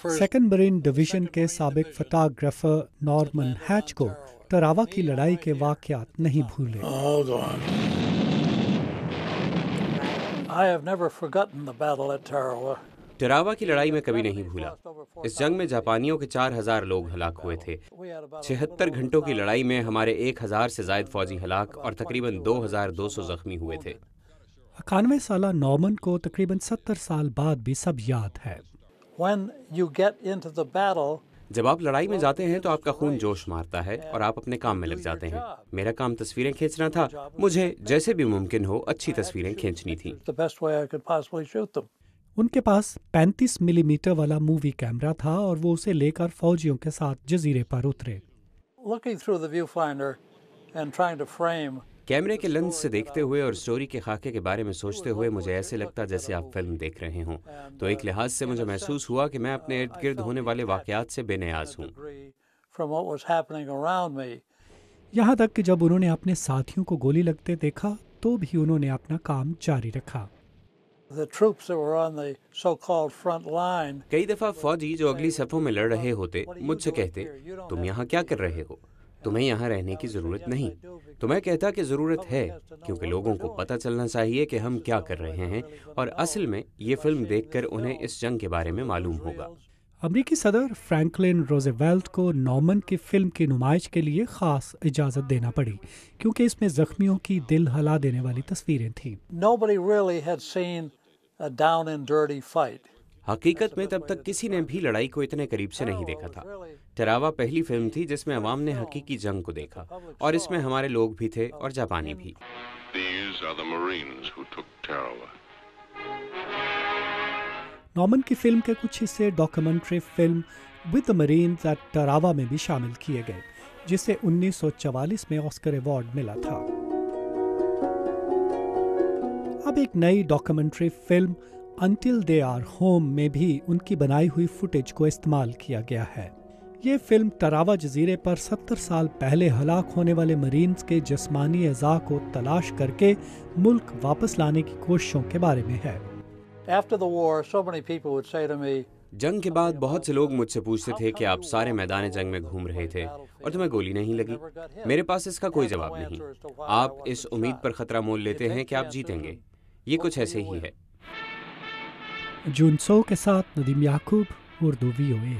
Second marine division के साबिक photographer Norman hatch को टरावा की लड़ाई के वाकयात नहीं भूले। टरावा की लड़ाई में कभी नहीं भूला। इस जंग में जापानियों के 4000 लोग हलाक हुए थे। 76 घंटों की लड़ाई में हमारे 1000 से ज्यादा फौजी हलाक और तकरीबन 2200 जख्मी हुए थे। 91 साला नॉर्मन को तकरीबन 70 साल बाद भी सब याद है। जब आप लड़ाई में जाते हैं तो आपका खून जोश मारता है और आप अपने काम में लग जाते हैं। मेरा काम तस्वीरें खींचना था। मुझे जैसे भी मुमकिन हो अच्छी तस्वीरें खींचनी थी। उनके पास 35 मिलीमीटर वाला मूवी कैमरा था और वो उसे लेकर फौजियों के साथ जजीरे पर उतरे। कैमरे के लेंस से देखते हुए और स्टोरी के खाके के बारे में सोचते हुए मुझे ऐसे लगता जैसे आप फिल्म देख रहे हों। तो एक लिहाज से मुझे महसूस हुआ कि मैं अपने इर्द गिर्द होने वाले वाकयात से बेनियाज हूँ। यहाँ तक कि जब उन्होंने अपने साथियों को गोली लगते देखा तो भी उन्होंने अपना काम जारी रखा। कई दफा फौजी जो अगली सफों में लड़ रहे होते मुझसे कहते, तुम यहाँ क्या कर रहे हो, तुम्हें यहाँ रहने की जरूरत नहीं। तो मैं कहता कि जरूरत है, क्योंकि लोगों को पता चलना चाहिए कि हम क्या कर रहे हैं और असल में ये फिल्म देखकर उन्हें इस जंग के बारे में मालूम होगा। अमेरिकी सदर फ्रैंकलिन रोज़वेल्ट को नॉर्मन की फिल्म की नुमाइश के लिए खास इजाजत देना पड़ी, क्योंकि इसमें जख्मियों की दिल हिला देने वाली तस्वीरें थीं। हकीकत में तब तक किसी ने भी लड़ाई को इतने करीब से नहीं देखा था। टरावा पहली फिल्म थी जिसमें अवाम ने हकीकी जंग को देखा और इसमें हमारे लोग भी थे और जापानी भी। नॉर्मन की फिल्म के कुछ हिस्से documentary film with the marines at Tarawa में भी शामिल किए गए, जिसे 1944 में ऑस्कर अवार्ड मिला था। अब एक नई documentary film until they are home में भी उनकी बनाई हुई फुटेज को इस्तेमाल किया गया है। ये फिल्म टरावा जजीरे पर 70 साल पहले हलाक होने वाले मरीन्स के जिस्मानी अज़ा को तलाश करके मुल्क वापस लाने की कोशिशों के बारे में है। जंग के बाद बहुत से लोग मुझसे पूछते थे कि आप सारे मैदान जंग में घूम रहे थे और तुम्हें गोली नहीं लगी। मेरे पास इसका कोई जवाब नहीं। आप इस उम्मीद पर खतरा मोल लेते हैं कि आप जीतेंगे। ये कुछ ऐसे ही है। जून सो के साथ नदीम याकूब, उर्दू VOA।